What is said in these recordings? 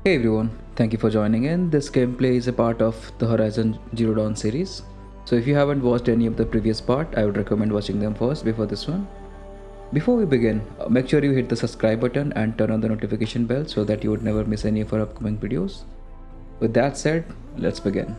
Hey everyone, thank you for joining in. This gameplay is a part of the Horizon Zero Dawn series. So if you haven't watched any of the previous part, I would recommend watching them first before this one. Before we begin, make sure you hit the subscribe button and turn on the notification bell so that you would never miss any of our upcoming videos. With that said, let's begin.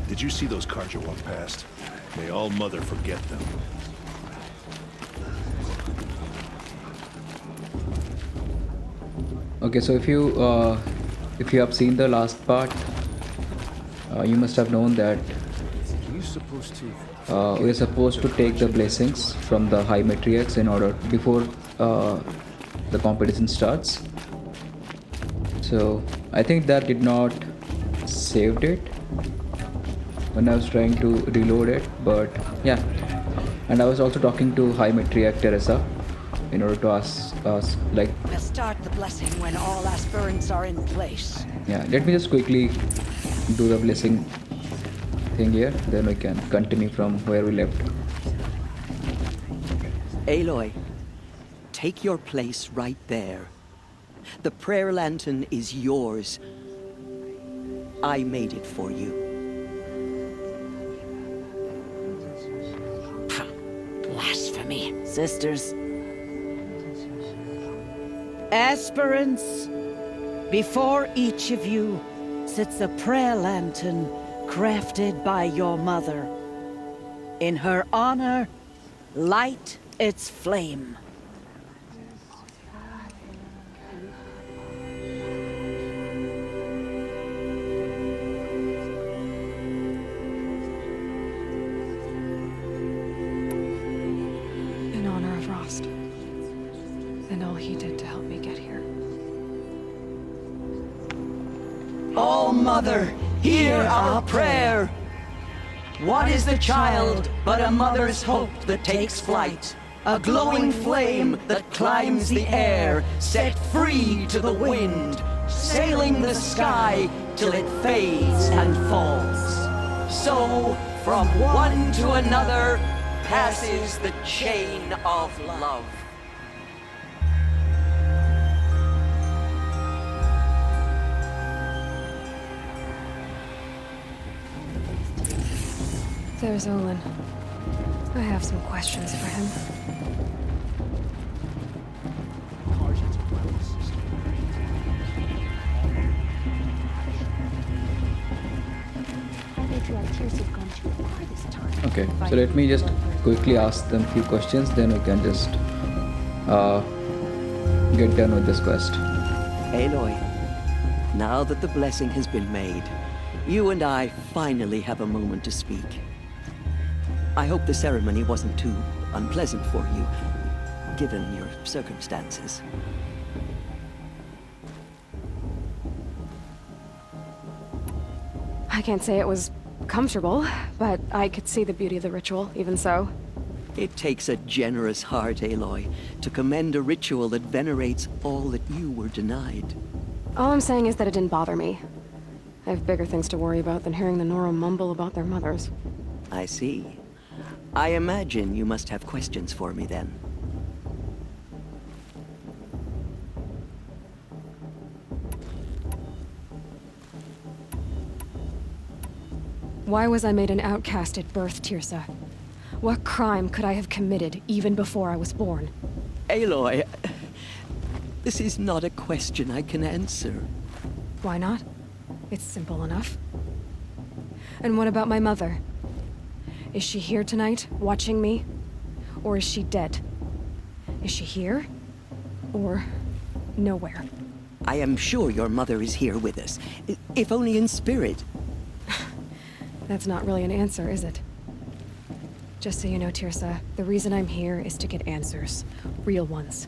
Did you see those cars you walked past? May all mother forget them. Okay, so if you have seen the last part, you must have known that we're supposed to take the blessings from the high matriarchs in order before the competition starts. So I think that did not saved it when I was trying to reload it, but yeah. And I was also talking to High Matriarch Teresa in order to ask like, We'll start the blessing when all aspirants are in place. yeah, let me just quickly do the blessing thing here, then we can continue from where we left. Aloy, take your place right there. The prayer lantern is yours. I made it for you. Blasphemy. Sisters. Aspirants, before each of you sits a prayer lantern crafted by your mother. In her honor, light its flame. In honor of Rost, and all he did to help me get here. Oh, Mother, hear our prayer. What is the child but a mother's hope that takes flight? A glowing flame that climbs the air, set free to the wind, sailing the sky till it fades and falls. So, from one to another, passes the chain of love. There's Olin. I have some questions for him. Okay, so let me just quickly ask them a few questions, then we can just get done with this quest. Aloy, now that the blessing has been made, you and I finally have a moment to speak. I hope the ceremony wasn't too unpleasant for you, given your circumstances. I can't say it was comfortable, but I could see the beauty of the ritual, even so. It takes a generous heart, Aloy, to commend a ritual that venerates all that you were denied. All I'm saying is that it didn't bother me. I have bigger things to worry about than hearing the Nora mumble about their mothers. I see. I imagine you must have questions for me then. Why was I made an outcast at birth, Tirsa? What crime could I have committed even before I was born? Aloy, this is not a question I can answer. Why not? It's simple enough. And what about my mother? Is she here tonight, watching me? Or is she dead? Is she here? Or nowhere? I am sure your mother is here with us, if only in spirit. That's not really an answer, is it? Just so you know, Tirsa, the reason I'm here is to get answers. Real ones.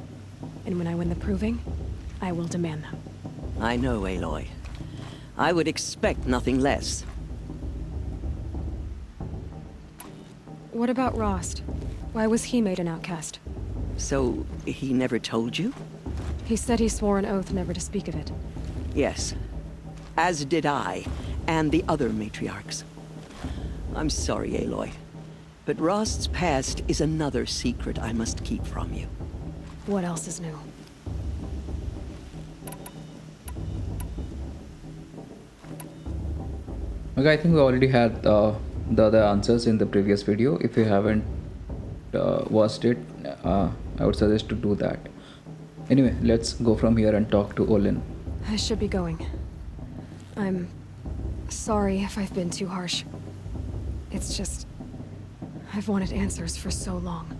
And when I win the proving, I will demand them. I know, Aloy. I would expect nothing less. What about Rost? Why was he made an outcast? So, he never told you? He said he swore an oath never to speak of it. Yes. As did I, and the other matriarchs. I'm sorry, Aloy. But Rost's past is another secret I must keep from you. What else is new? Okay, I think we already had the other answers in the previous video. If you haven't watched it, I would suggest to do that. Anyway, let's go from here and talk to Olin. I should be going. I'm sorry if I've been too harsh. It's just... I've wanted answers for so long.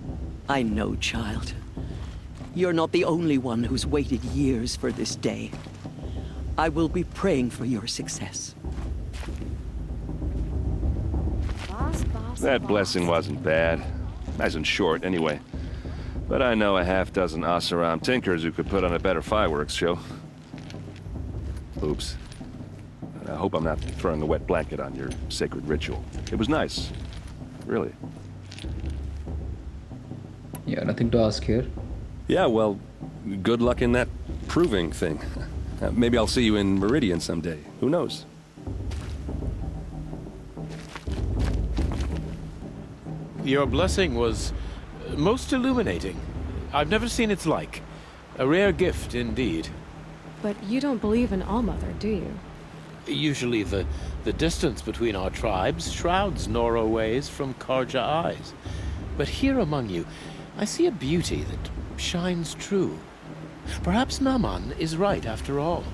I know, child. You're not the only one who's waited years for this day. I will be praying for your success. That blessing wasn't bad. Nice and short, anyway. But I know a half-dozen Oseram tinkers who could put on a better fireworks show. Oops. I hope I'm not throwing a wet blanket on your sacred ritual. It was nice. Really. Yeah, nothing to ask here. Yeah, well, good luck in that proving thing. Maybe I'll see you in Meridian someday. Who knows? Your blessing was most illuminating. I've never seen its like. A rare gift indeed. But you don't believe in Allmother, do you? Usually the distance between our tribes shrouds Nora ways from Karja eyes. But here among you, I see a beauty that shines true. Perhaps Naman is right after all,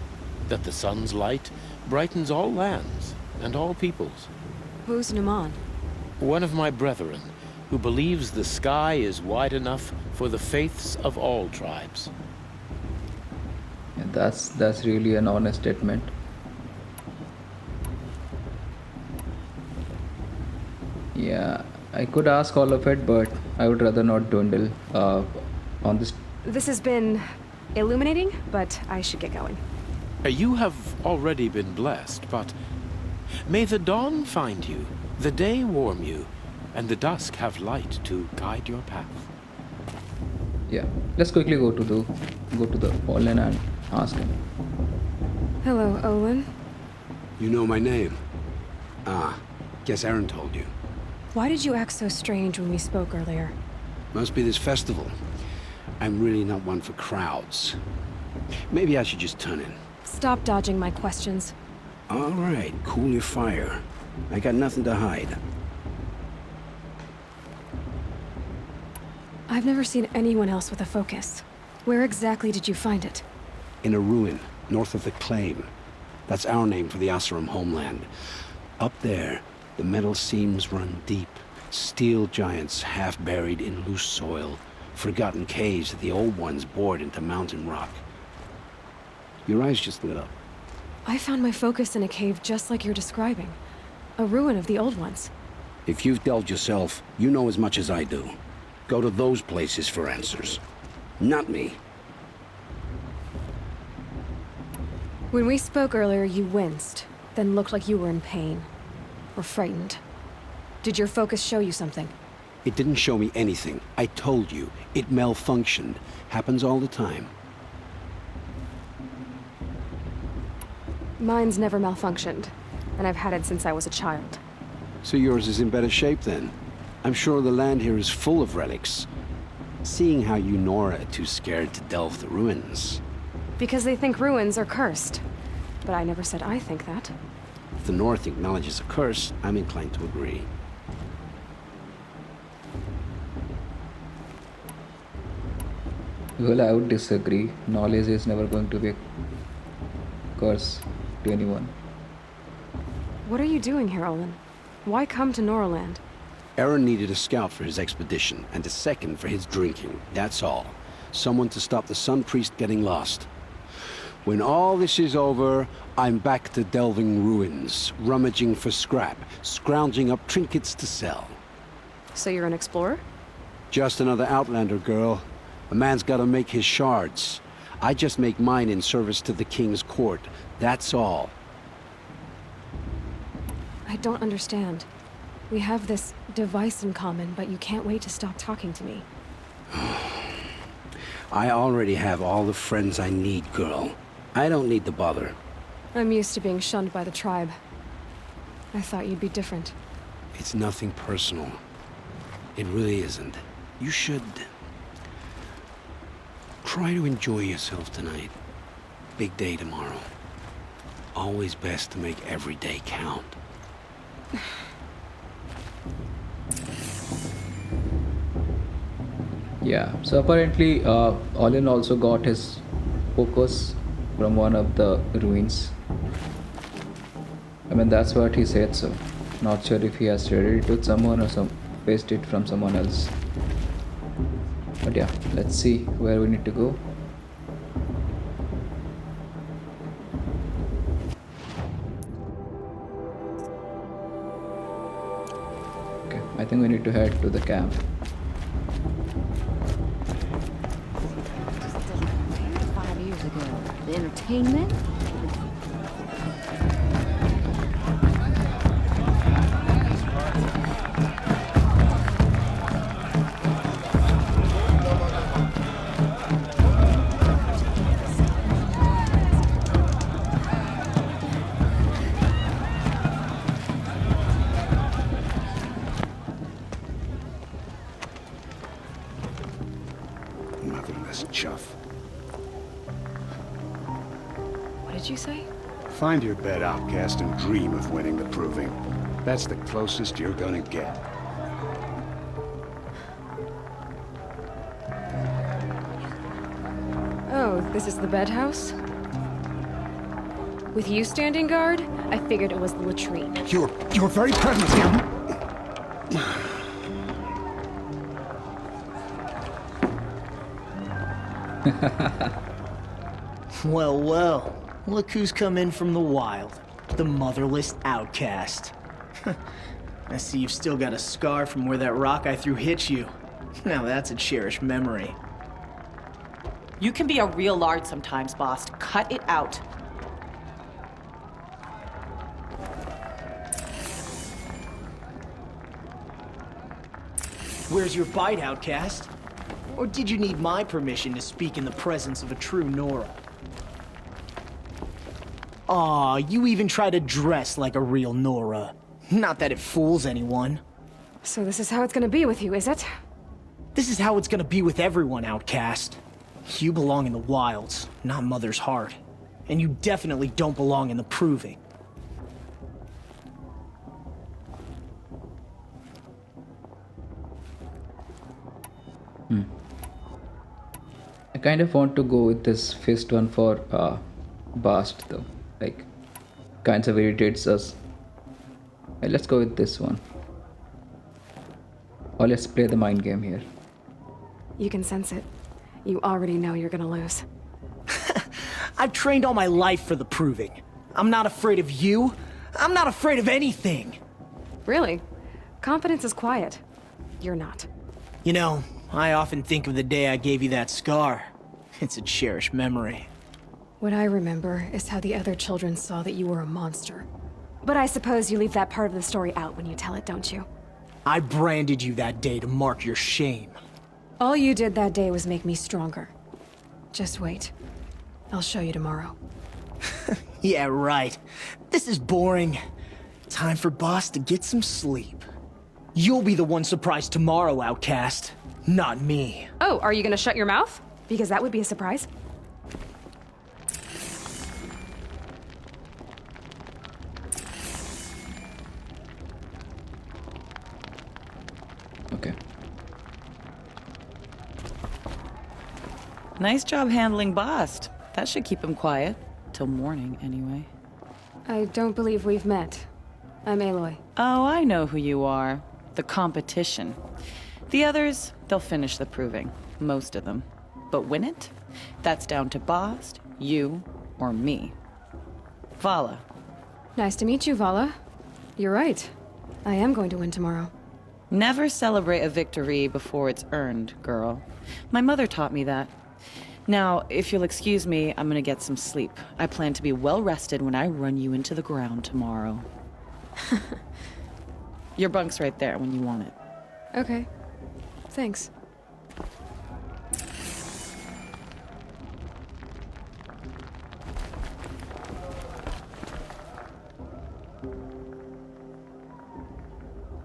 that the sun's light brightens all lands and all peoples. Who's Naman? One of my brethren, who believes the sky is wide enough for the faiths of all tribes. Yeah, that's really an honest statement. Yeah, I could ask all of it, but I would rather not dwindle on this. This has been illuminating, but I should get going. You have already been blessed, but may the dawn find you, the day warm you, and the dusk have light to guide your path. Yeah, let's quickly go to the Olin and ask him. Hello, Olin. You know my name? Ah, guess Aaron told you. Why did you act so strange when we spoke earlier? Must be this festival. I'm really not one for crowds. Maybe I should just turn in. Stop dodging my questions. All right, cool your fire. I got nothing to hide. I've never seen anyone else with a focus. Where exactly did you find it? In a ruin, north of the Claim. That's our name for the Oseram homeland. Up there, the metal seams run deep. Steel giants half buried in loose soil. Forgotten caves that the old ones bored into mountain rock. Your eyes just lit up. I found my focus in a cave just like you're describing. A ruin of the old ones. If you've delved yourself, you know as much as I do. Go to those places for answers. Not me. When we spoke earlier, you winced, then looked like you were in pain. Or frightened. Did your focus show you something? It didn't show me anything. I told you. It malfunctioned. Happens all the time. Mine's never malfunctioned, and I've had it since I was a child. So yours is in better shape then. I'm sure the land here is full of relics. Seeing how you Nora are too scared to delve the ruins. Because they think ruins are cursed. But I never said I think that. If the North acknowledges a curse, I'm inclined to agree. Well, I would disagree. Knowledge is never going to be a curse to anyone. What are you doing here, Olin? Why come to Noraland? Aaron needed a scout for his expedition, and a second for his drinking. That's all. Someone to stop the Sun Priest getting lost. When all this is over, I'm back to delving ruins, rummaging for scrap, scrounging up trinkets to sell. So you're an explorer? Just another Outlander girl. A man's gotta make his shards. I just make mine in service to the king's court. That's all. I don't understand. We have this device in common, but you can't wait to stop talking to me. I already have all the friends I need, girl. I don't need the bother. I'm used to being shunned by the tribe. I thought you'd be different. It's nothing personal. It really isn't. You should... try to enjoy yourself tonight. Big day tomorrow. Always best to make every day count. Yeah, so apparently Olin also got his focus from one of the ruins. I mean, that's what he said, so not sure if he has traded it with someone or faced it from someone else. But yeah, let's see where we need to go. Okay, I think we need to head to the camp. Just 5 years ago. The entertainment? Motherless chuff. What did you say? Find your bed, outcast, and dream of winning the proving. That's the closest you're gonna get. Oh, this is the bedhouse? With you standing guard, I figured it was the latrine. Your very presence here. Well, well. Look who's come in from the wild. The motherless outcast. I see you've still got a scar from where that rock I threw hit you. Now that's a cherished memory. You can be a real lard sometimes, boss. Cut it out. Where's your bite, outcast? Or did you need my permission to speak in the presence of a true Nora? Aw, you even try to dress like a real Nora. Not that it fools anyone. So this is how it's gonna be with you, is it? This is how it's gonna be with everyone, outcast. You belong in the wilds, not Mother's heart. And you definitely don't belong in the proving. I kind of want to go with this fist one for Bast though. Like, kinds of irritates us. Let's go with this one. Or let's play the mind game here. You can sense it. You already know you're gonna lose. I've trained all my life for the proving. I'm not afraid of you. I'm not afraid of anything. Really? Confidence is quiet. You're not. You know, I often think of the day I gave you that scar. It's a cherished memory. What I remember is how the other children saw that you were a monster. But I suppose you leave that part of the story out when you tell it, don't you? I branded you that day to mark your shame. All you did that day was make me stronger. Just wait. I'll show you tomorrow. Yeah, right. This is boring. Time for Boss to get some sleep. You'll be the one surprised tomorrow, outcast. Not me. Oh, are you gonna shut your mouth? Because that would be a surprise. Okay. Nice job handling Bast. That should keep him quiet. Till morning, anyway. I don't believe we've met. I'm Aloy. Oh, I know who you are. The competition. The others, they'll finish the proving. Most of them. But win it? That's down to Bast, you, or me. Vala. Nice to meet you, Vala. You're right. I am going to win tomorrow. Never celebrate a victory before it's earned, girl. My mother taught me that. Now, if you'll excuse me, I'm gonna get some sleep. I plan to be well rested when I run you into the ground tomorrow. Your bunk's right there when you want it. Okay. Thanks.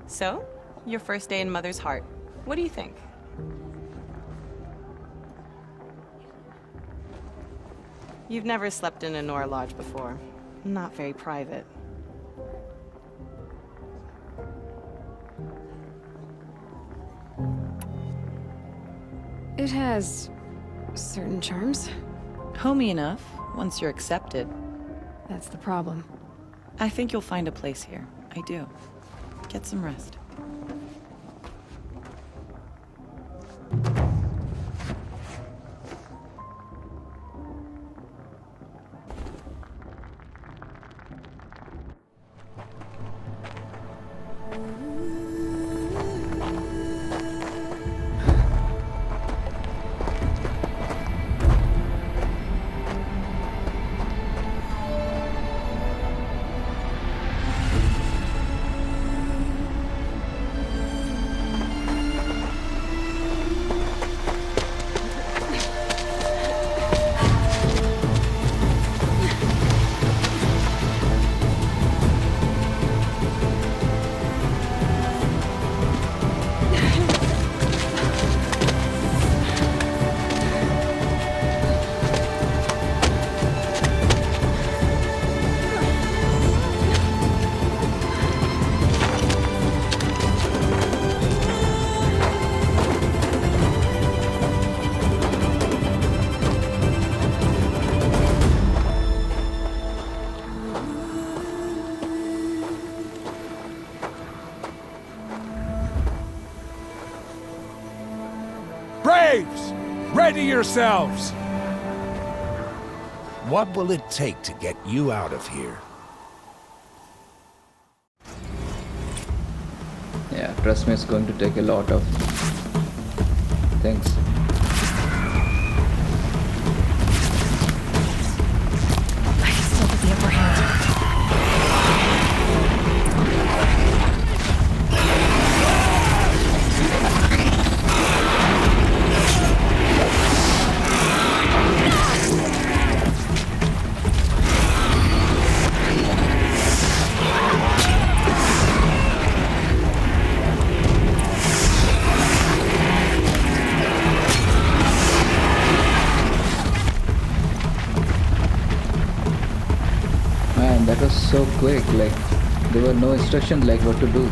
So, your first day in Mother's heart. What do you think? You've never slept in a Nora lodge before. Not very private. It has certain charms. Homey enough, once you're accepted. That's the problem. I think you'll find a place here. I do. Get some rest. Braves! Ready yourselves! What will it take to get you out of here? Yeah, trust me, it's going to take a lot of things. I can still get the upper hand. Man, that was so quick, like there were no instructions like what to do.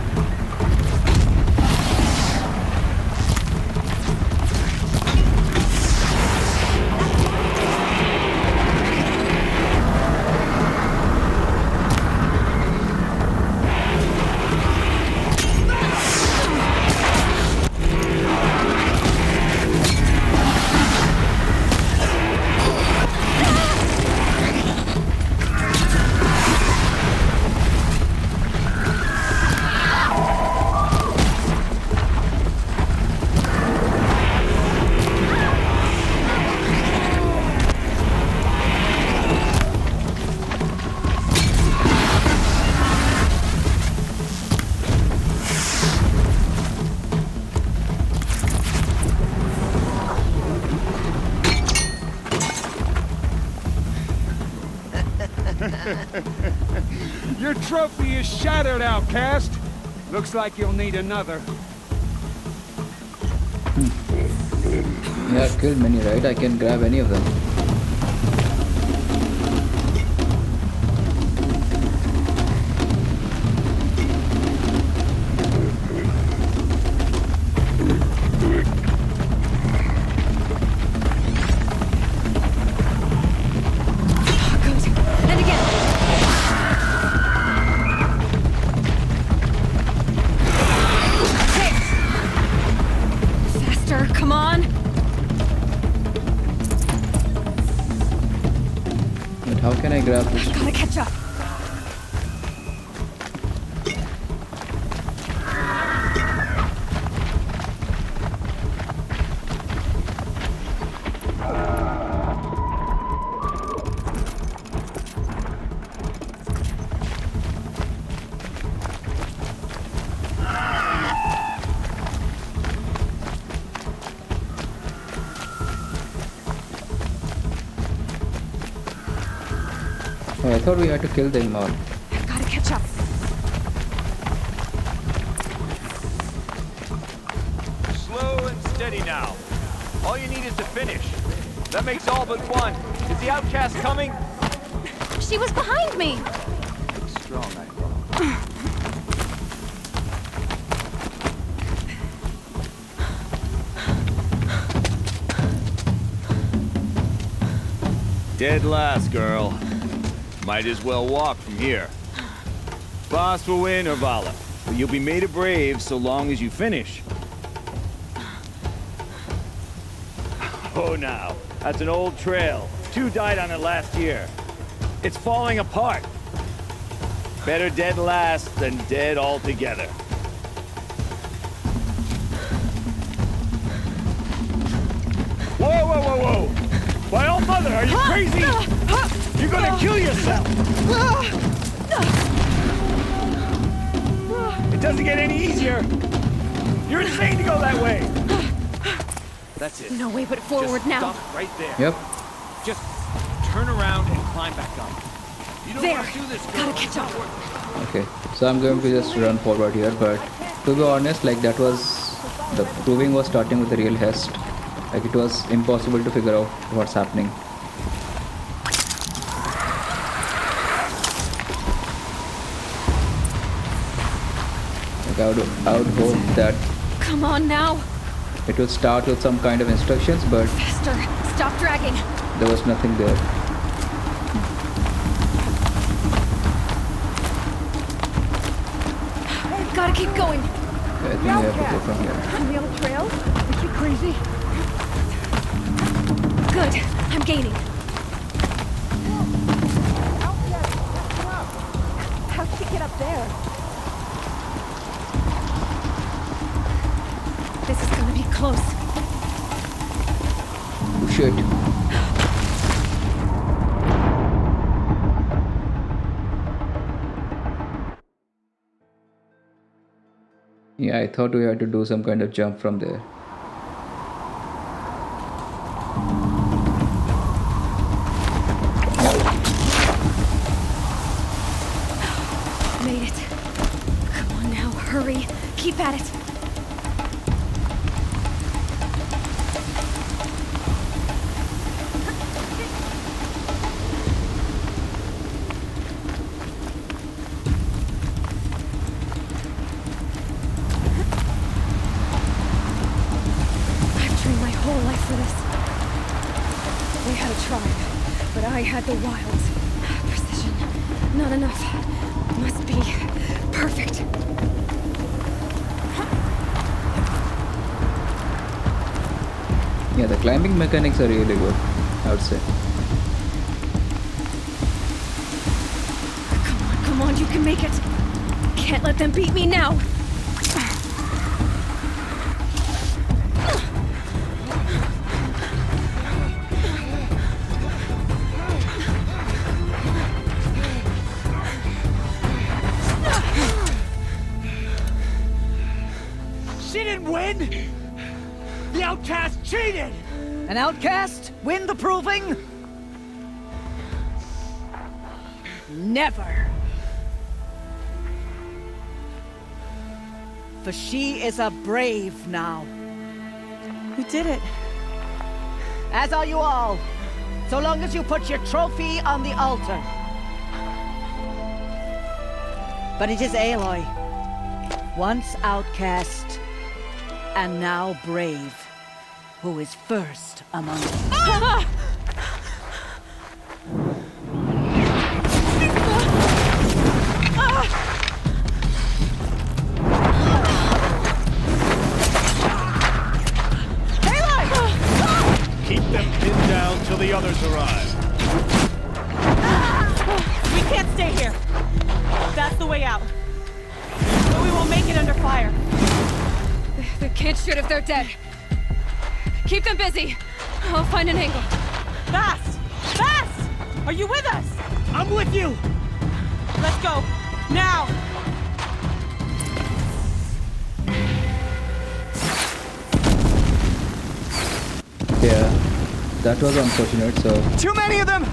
Your trophy is shattered, outcast. Looks like you'll need another. Yeah, I've killed many, right? I can grab any of them. And again. Hey! Faster, come on! But how can I grab this? Gotta catch up. thought we had to kill them all. I've gotta catch up. Slow and steady now. All you need is to finish. That makes all but one. Is the outcast coming? She was behind me. Looks strong, I thought. Dead last, girl. Might as well walk from here. Boss will win or Vala, but you'll be made a brave so long as you finish. Oh, now. That's an old trail. 2 died on it last year. It's falling apart. Better dead last than dead altogether. Whoa, whoa, whoa, whoa! My old mother, are you crazy? You're gonna kill yourself! It doesn't get any easier! You're insane to go that way! That's it. No way but forward Just now. stop right there. Yep. Just turn around and climb back up. You don't There. want to do this, girl. Gotta catch up. Okay, so I'm going to just run forward here, but to be honest, like that was the proving was starting with a real haste. Like it was impossible to figure out what's happening. Like I would hope that Come on now. it would start with some kind of instructions, but Faster. Stop dragging. there was nothing there. Gotta keep going. I think we have to go from here. On the old trail? Is she crazy? Good. I'm gaining. How'd she get up there? This is gonna be close. Oh, shit. Yeah, I thought we had to do some kind of jump from there. Made it. Come on now, hurry. Keep at it. I've trained my whole life for this. They had a tribe, but I had the wilds. Precision. Not enough. Must be perfect. Yeah, the climbing mechanics are really good, I would say. Come on, you can make it. Can't let them beat me now. She didn't win! The outcast cheated! An outcast? Win the proving? Never. For she is a brave now. You did it. As are you all. So long as you put your trophy on the altar. But it is Aloy. Once outcast, and now brave, who is first among us. Keep them pinned down till the others arrive. We can't stay here. That's the way out. But we won't make it under fire. They can't shoot if they're dead. Keep them busy. I'll find an angle. Fast! Fast! Are you with us? I'm with you! Let's go. Now! Yeah, that was unfortunate, so... Too many of them!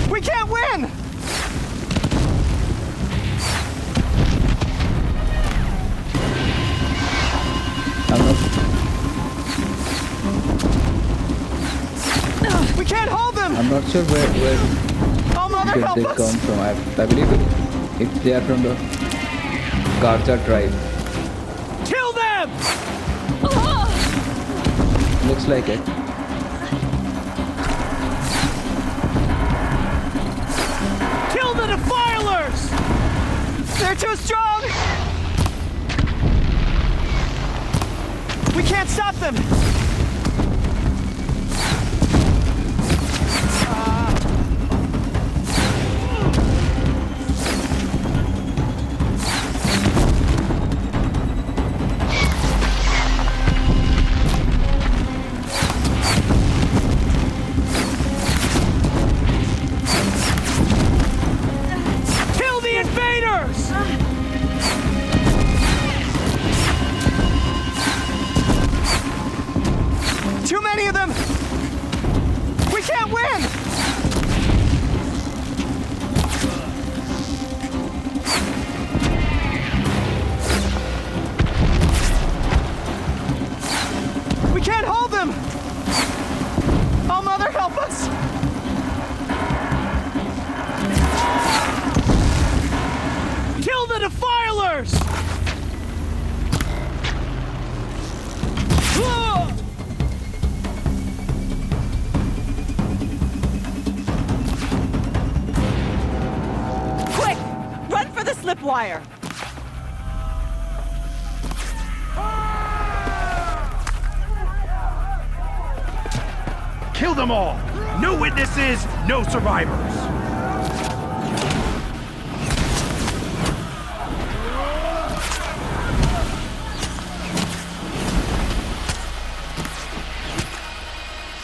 We can't win! We can't hold them! I'm not sure where Oh, Mother, did help they us! come from. I believe if they are from the Garza tribe. Kill them! Looks like it. Kill the defilers! They're too strong! We can't stop them! Kill the invaders! Too many of them! We can't win! We can't hold them! Oh, Mother, help us! Kill the defilers! Quick! Run for the slip wire! Kill them all! No witnesses, no survivors!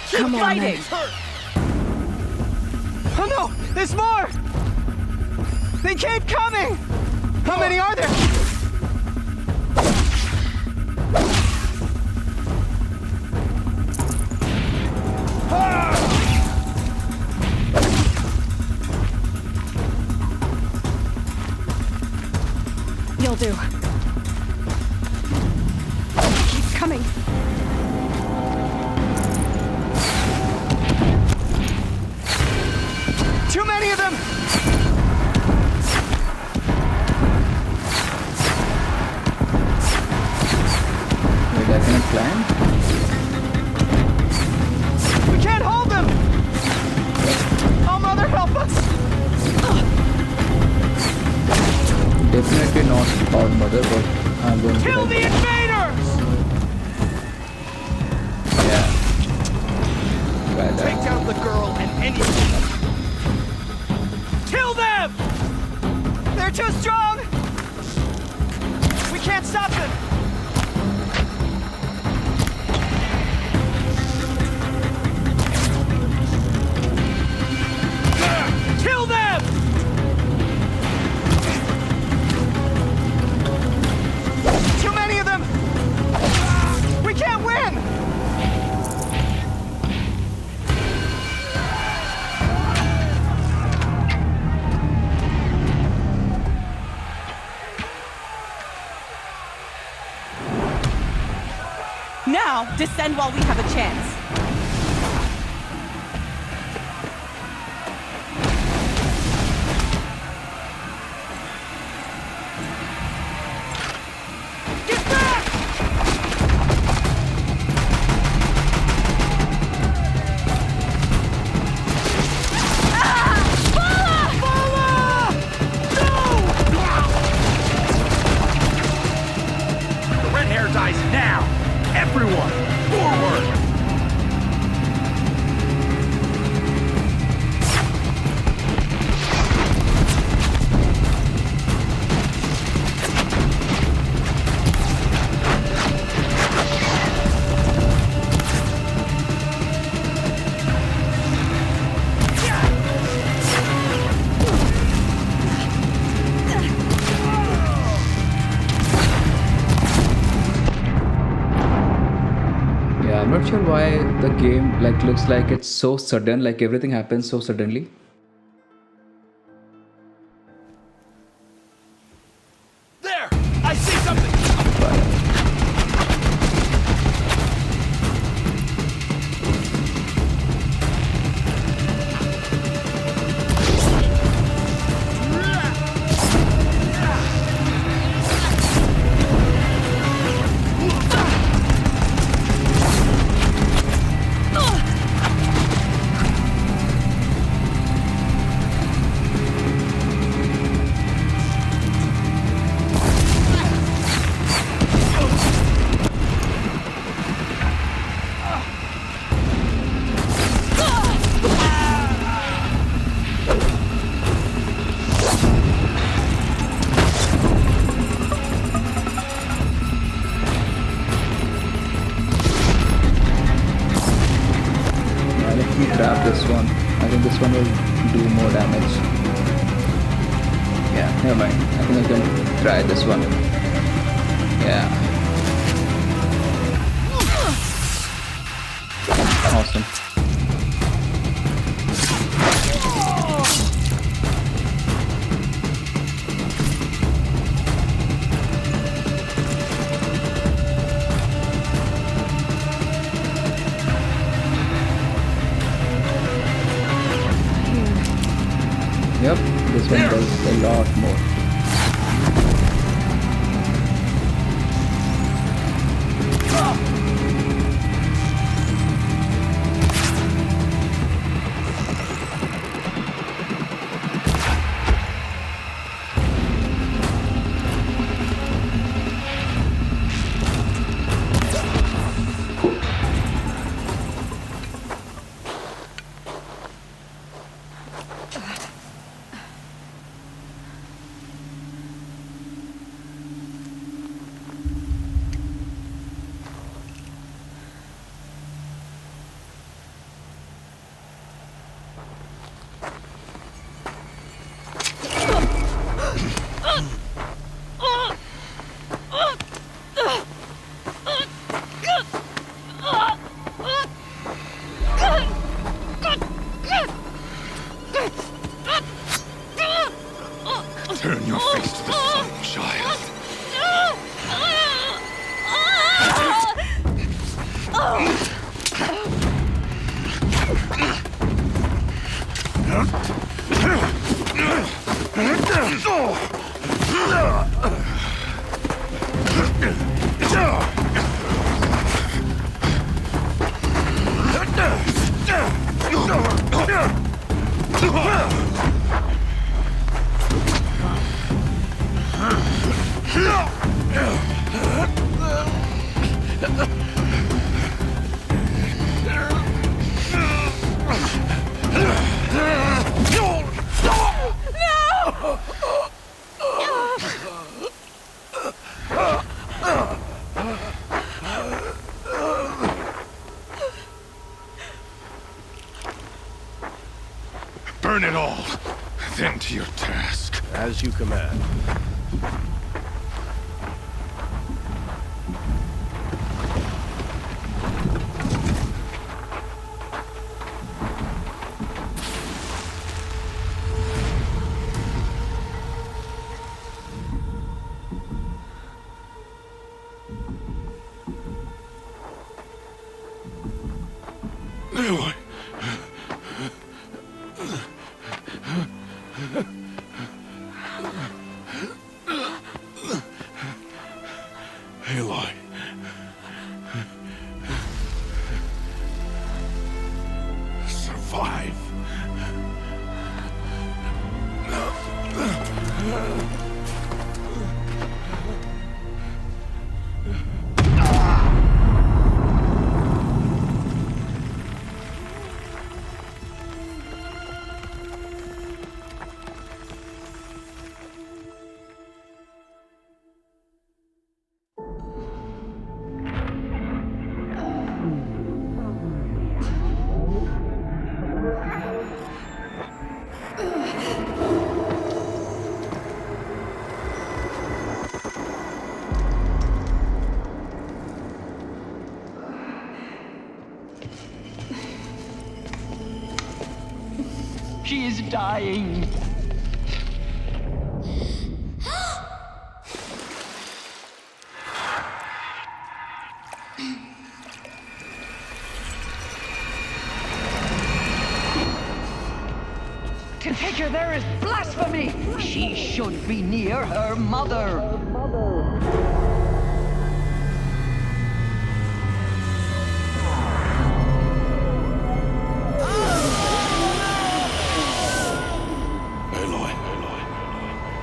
Keep fighting! Oh no! There's more! They keep coming! How many are there? You'll do. Keep coming. Too many of them! Wait, I can plan. We can't hold them! Oh, Mother, help us! Definitely not our mother, but I'm going to Kill help. the invaders! Yeah. Try that. Take down the girl and anyone. Kill them! They're too strong! We can't stop them! Kill them! Too many of them! We can't win! Now, descend while we have a chance. Get back! The red hair dies now! Everyone, forward! Yeah, I'm not sure why the game looks like it's so sudden, like everything happens so suddenly. Never mind. I think I can try this one. Yeah. Awesome. Yep, this one does a lot more. Turn your face to the sun, child. Burn it all, then to your task. As you command. Aloy. Aloy. Survive. She is dying. To take her there is blasphemy. She should be near her mother.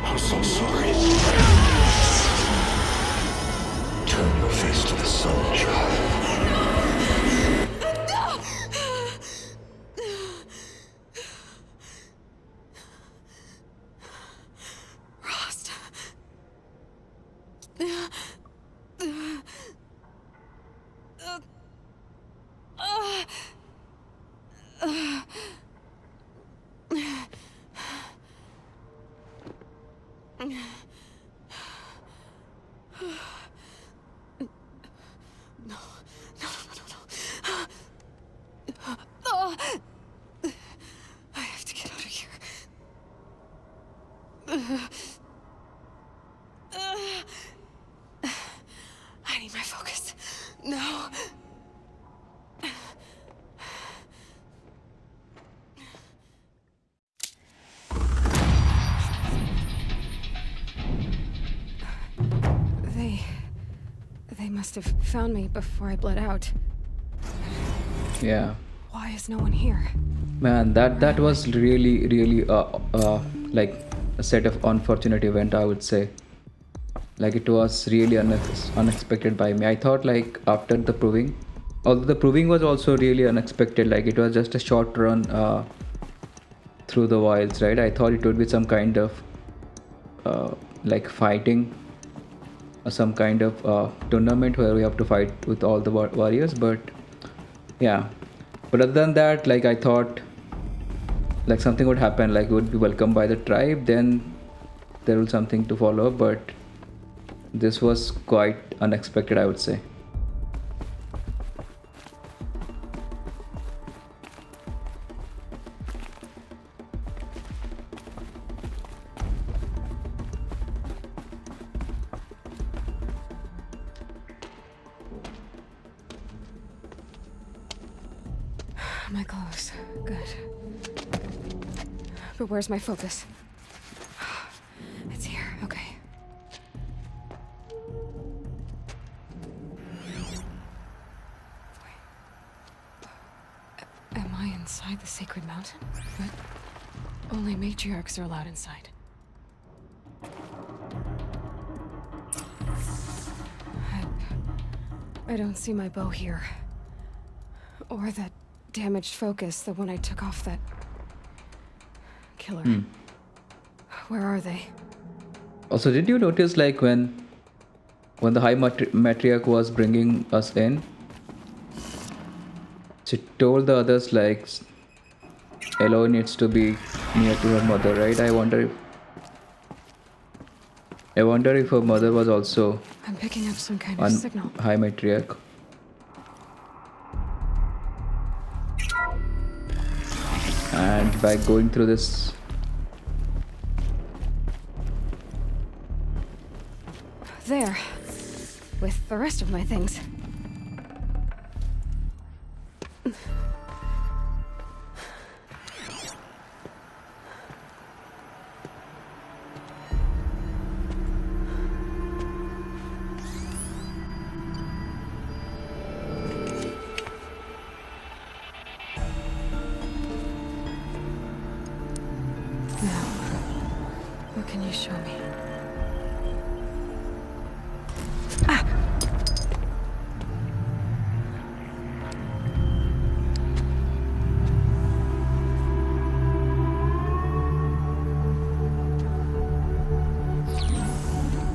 I'm so sorry. Turn your face to the sun, child. Rost. I have to get out of here. I need my focus. No. They must have found me before I bled out. Yeah. Why is no one here? Man, that was really like a set of unfortunate event, I would say. Like it was really unexpected by me. I thought like after the proving, although the proving was also really unexpected, like it was just a short run through the wilds, right? I thought it would be some kind of like fighting, some kind of tournament where we have to fight with all the warriors, but yeah. But other than that, like I thought like something would happen, like would be welcomed by the tribe, then there was something to follow, but this was quite unexpected, I would say. My clothes. Good. But where's my focus? It's here. Okay. Wait. Am I inside the sacred mountain? But only matriarchs are allowed inside. I don't see my bow here. Or that damaged focus, the one I took off that killer. Where are they? Also, did you notice like when the High Matriarch was bringing us in, she told the others like Aloy needs to be near to her mother, right? I wonder if her mother was also I'm picking up some kind of signal. High Matriarch. And by going through this, there, with the rest of my things. What can you show me?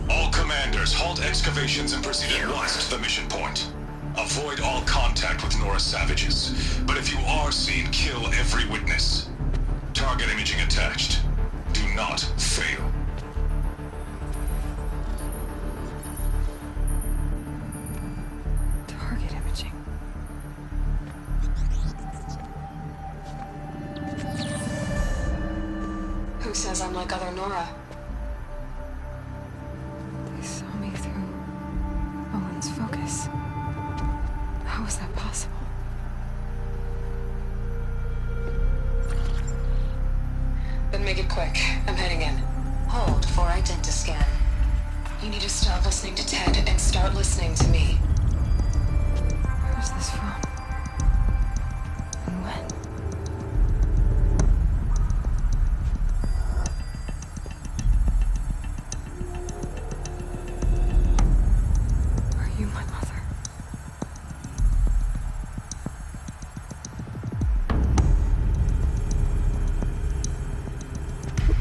All commanders, halt excavations and proceed at once to the mission point. Avoid all contact with Nora savages, but if you are seen, kill every witness. Target imaging attached. Do not fail. Target imaging. Who says I'm like other Nora? They saw me through Owen's focus. How is that possible? Then make it quick. I'm heading in. Hold for identiscan. You need to stop listening to Ted and start listening to me. Where's this from? And when? Are you my mother?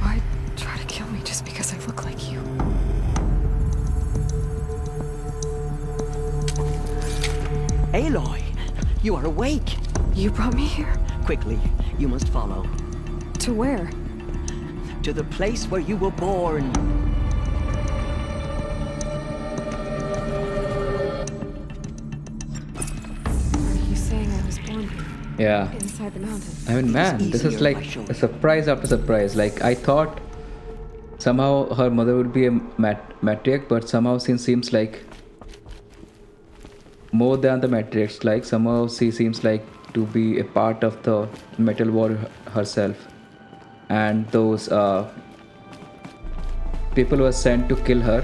Why try to kill me just because I look like you? Aloy, you are awake. You brought me here? Quickly, you must follow. To where? To the place where you were born. Yeah. inside the mountain. I mean, man, this is like a surprise after surprise. Like, I thought somehow her mother would be a matriarch, but somehow she seems like more than the matriarch. Like, somehow she seems like to be a part of the metal war herself. And those people were sent to kill her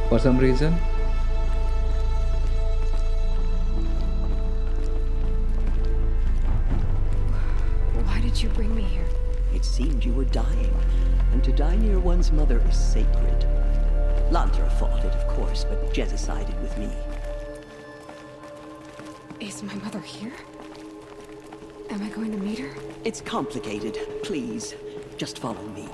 for some reason. Why did you bring me here? It seemed you were dying, and to die near one's mother is sacred. Lantra fought it, of course, but Jezza sided with me. Is my mother here? Am I going to meet her? It's complicated. Please, just follow me.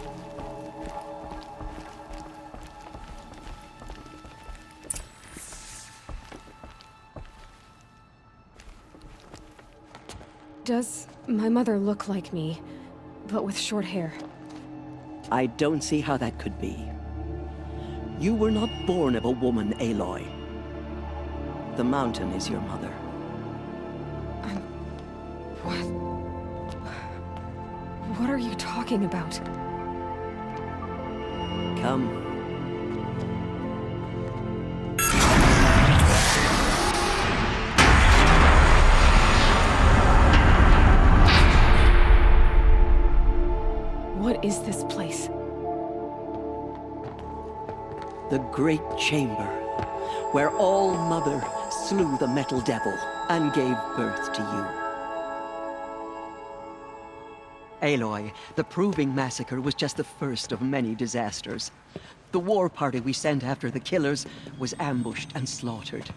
Does my mother look like me, but with short hair? I don't see how that could be. You were not born of a woman, Aloy. The mountain is your mother. What are you talking about? Come. What is this place? The Great Chamber, where All-Mother slew the Metal Devil and gave birth to you. Aloy, the Proving Massacre was just the first of many disasters. The war party we sent after the killers was ambushed and slaughtered.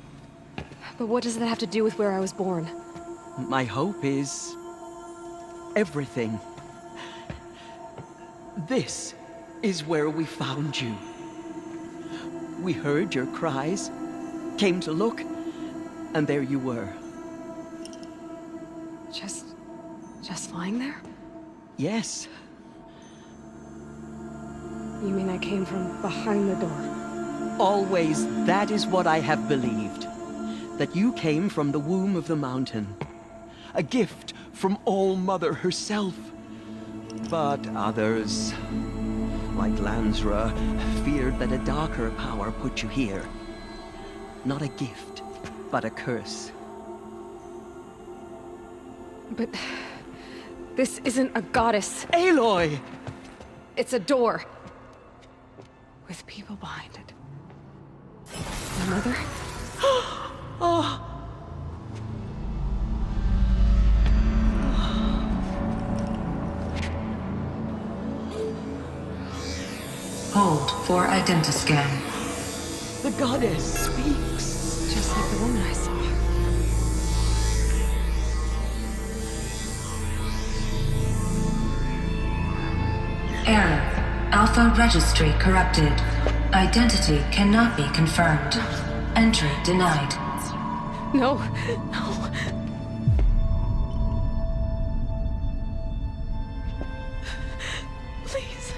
But what does that have to do with where I was born? My hope is everything. This is where we found you. We heard your cries, came to look, and there you were. Just lying there? Yes. You mean I came from behind the door? Always, that is what I have believed. That you came from the womb of the mountain. A gift from All-Mother herself. But others, like Lansra, feared that a darker power put you here. Not a gift, but a curse. But this isn't a goddess. Aloy! It's a door. With people behind it. My mother? Oh! Hold for identiscan. The goddess speaks. Just like the woman I saw. Error. Alpha registry corrupted. Identity cannot be confirmed. Entry denied. No. Please.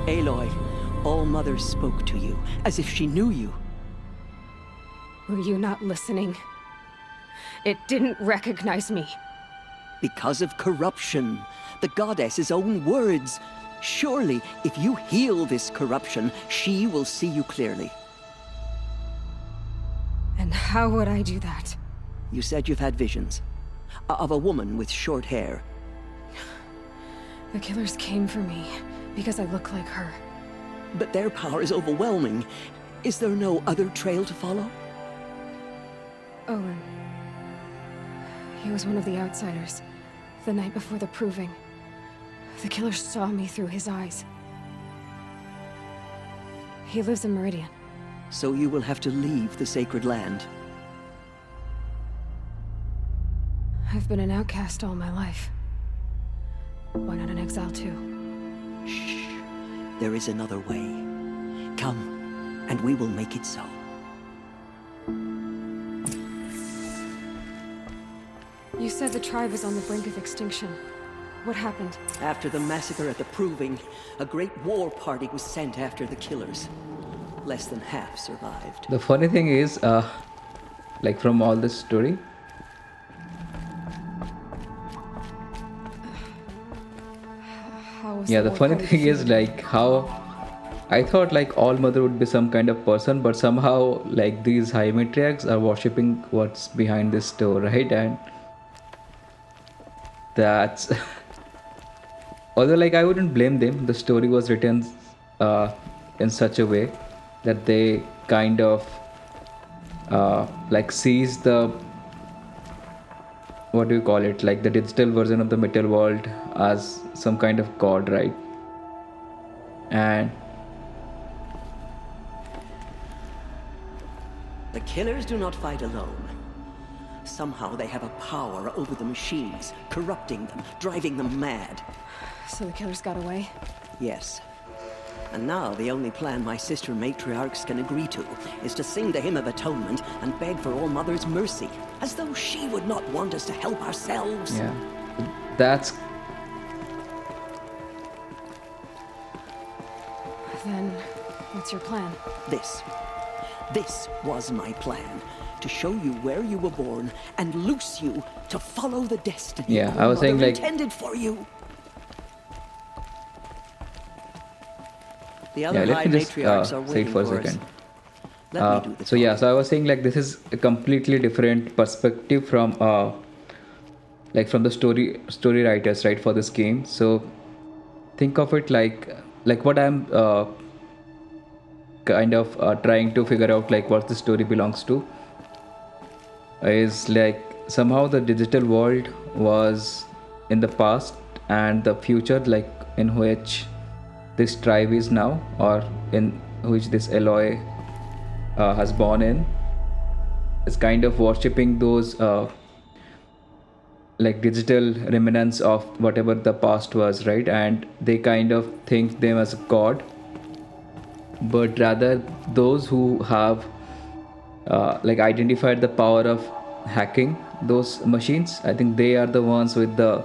Aloy, All-Mother spoke to you, as if she knew you. Were you not listening? It didn't recognize me. Because of corruption. The goddess's own words. Surely, if you heal this corruption, she will see you clearly. And how would I do that? You said you've had visions. Of a woman with short hair. The killers came for me because I look like her. But their power is overwhelming. Is there no other trail to follow? Owen. He was one of the outsiders. The night before the Proving. The killers saw me through his eyes. He lives in Meridian. So you will have to leave the sacred land. I've been an outcast all my life. Why not an exile too? Shh. There is another way. Come, and we will make it so. You said the tribe is on the brink of extinction. What happened? After the massacre at the Proving, a great war party was sent after the killers. Less than half survived. The funny thing is, like from all this story, How was the funny thing is like how I thought like all mother would be some kind of person, but somehow like these high matriarchs are worshipping what's behind this door, right? And that's although like I wouldn't blame them. The story was written in such a way that they kind of like sees the, what do you call it, like the digital version of the metal world as some kind of god, right? And the killers do not fight alone. Somehow they have a power over the machines, corrupting them, driving them mad. So the killers got away? Yes. And now the only plan my sister matriarchs can agree to is to sing the hymn of atonement and beg for All Mother's mercy, as though she would not want us to help ourselves. yeah, that's Then, what's your plan? This was my plan. To show you where you were born and loose you to follow the destiny Yeah, All I was saying, Mother like- intended for you. The yeah, other let high me just matriarchs are say it waiting for a for us. second. Let me do the So yeah, so I was saying like this is a completely different perspective from like from the story writers, right, for this game. So think of it like what I'm kind of trying to figure out, like what the story belongs to is like somehow the digital world was in the past, and the future, like in which this tribe is now, or in which this Aloy has born in, is kind of worshipping those like digital remnants of whatever the past was, right? And they kind of think them as a god, but rather those who have like identified the power of hacking those machines, I think they are the ones with the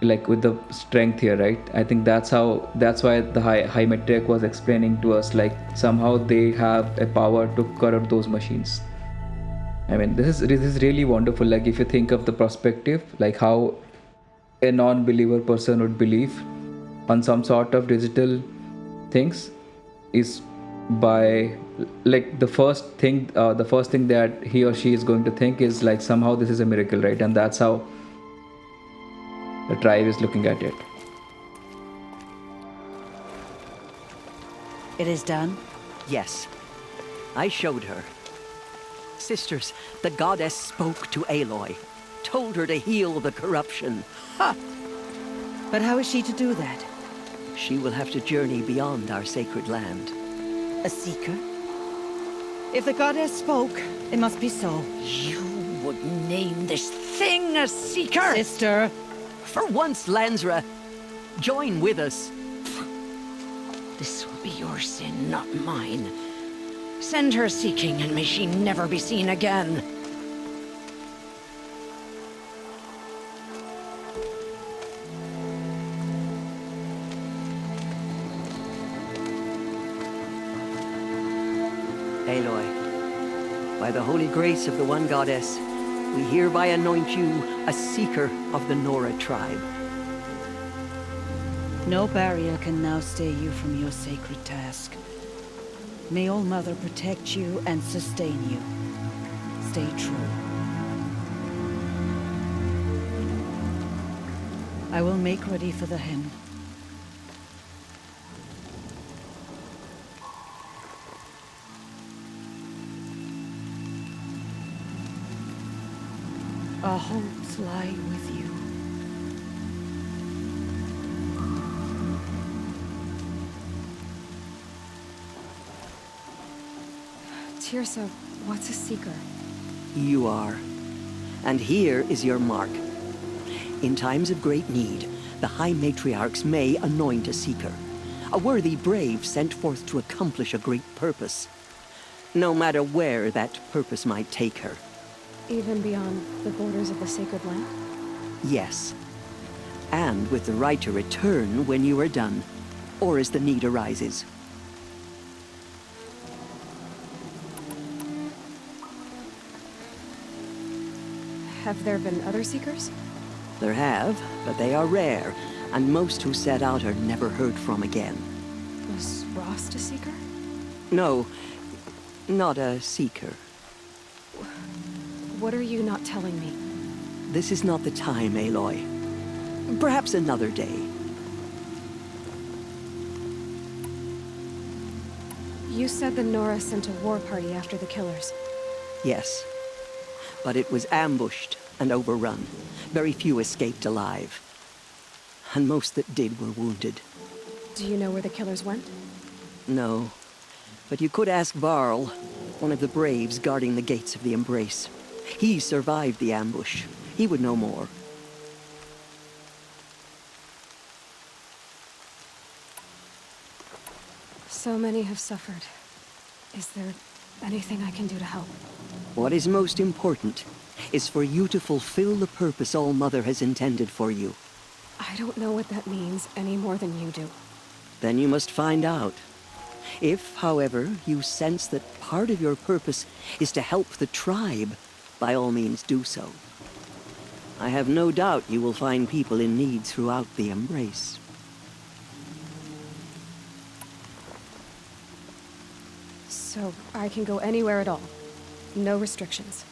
like with the strength here, right? I think that's why the high matriarch was explaining to us, like somehow they have a power to corrupt those machines. I mean, this is really wonderful. Like if you think of the perspective, like how a non-believer person would believe on some sort of digital things is by like the first thing that he or she is going to think is like somehow this is a miracle, right? And that's how the tribe is looking at it. It is done? Yes. I showed her. Sisters, the goddess spoke to Aloy, told her to heal the corruption. Ha! But how is she to do that? She will have to journey beyond our sacred land. A seeker? If the goddess spoke, it must be so. You would name this thing a seeker? Sister! For once, Lansra, join with us. This will be your sin, not mine. Send her seeking, and may she never be seen again. Aloy, by the holy grace of the one goddess, we hereby anoint you a seeker of the Nora tribe. No barrier can now stay you from your sacred task. May All Mother protect you and sustain you. Stay true. I will make ready for the hymn. Our hopes lie with you. Tirsa, what's a seeker? You are. And here is your mark. In times of great need, the High Matriarchs may anoint a seeker, a worthy brave sent forth to accomplish a great purpose, no matter where that purpose might take her. Even beyond the borders of the sacred land? Yes. And with the right to return when you are done, or as the need arises. Have there been other seekers? There have, but they are rare, and most who set out are never heard from again. Was Rost a seeker? No, not a seeker. What are you not telling me? This is not the time, Aloy. Perhaps another day. You said the Nora sent a war party after the killers. Yes. But it was ambushed and overrun. Very few escaped alive. And most that did were wounded. Do you know where the killers went? No. But you could ask Varl, one of the braves guarding the gates of the Embrace. He survived the ambush. He would know more. So many have suffered. Is there anything I can do to help? What is most important is for you to fulfill the purpose All-Mother has intended for you. I don't know what that means any more than you do. Then you must find out. If, however, you sense that part of your purpose is to help the tribe, by all means do so. I have no doubt you will find people in need throughout the Embrace. So I can go anywhere at all? No restrictions?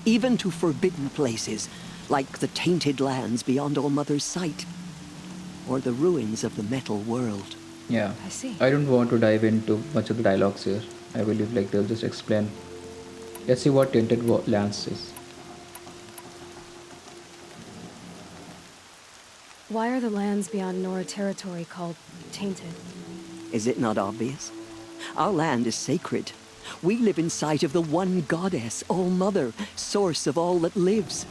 Even to forbidden places, like the tainted lands beyond All-Mother's sight, or the ruins of the metal world. Yeah, I see. I don't want to dive into much of the dialogues here. I believe like they'll just explain. Let's see what Tainted Lands is. Why are the lands beyond Nora territory called tainted? Is it not obvious? Our land is sacred. We live in sight of the one goddess, All-Mother, source of all that lives.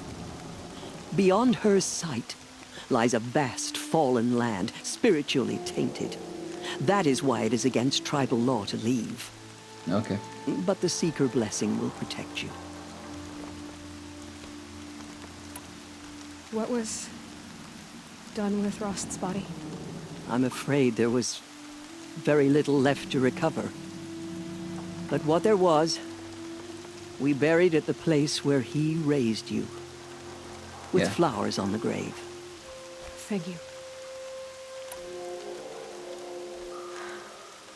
Beyond her sight lies a vast fallen land, spiritually tainted. That is why it is against tribal law to leave. Okay. But the Seeker blessing will protect you. What was done with Rost's body? I'm afraid there was very little left to recover. But what there was, we buried at the place where he raised you. With flowers on the grave. Thank you.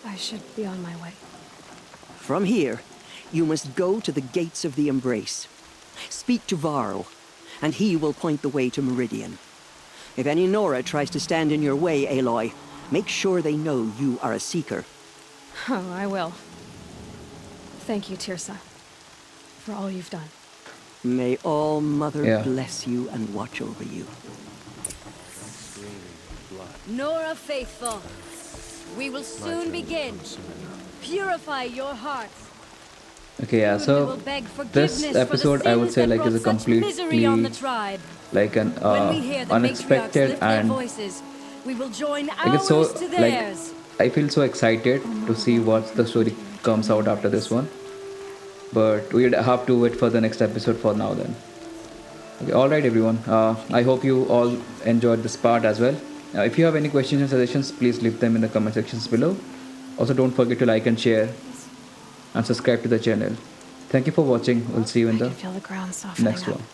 I should be on my way. From here, you must go to the gates of the Embrace. Speak to Varl, and he will point the way to Meridian. If any Nora tries to stand in your way, Aloy, make sure they know you are a Seeker. Oh, I will. Thank you, Tirsa, for all you've done. May All-Mother bless you and watch over you. Nora faithful, we will soon begin. Purify your hearts. Okay, yeah, so this episode I would say like is a completely like an unexpected and we will join like it's so ours to theirs. like I feel so excited to see what the story comes out after this one, but we'd have to wait for the next episode for now then. Okay, all right everyone, I hope you all enjoyed this part as well. If you have any questions and suggestions, please leave them in the comment sections below. Also, don't forget to like and share and subscribe to the channel. Thank you for watching. We'll see you in the feel the ground softening next up. one.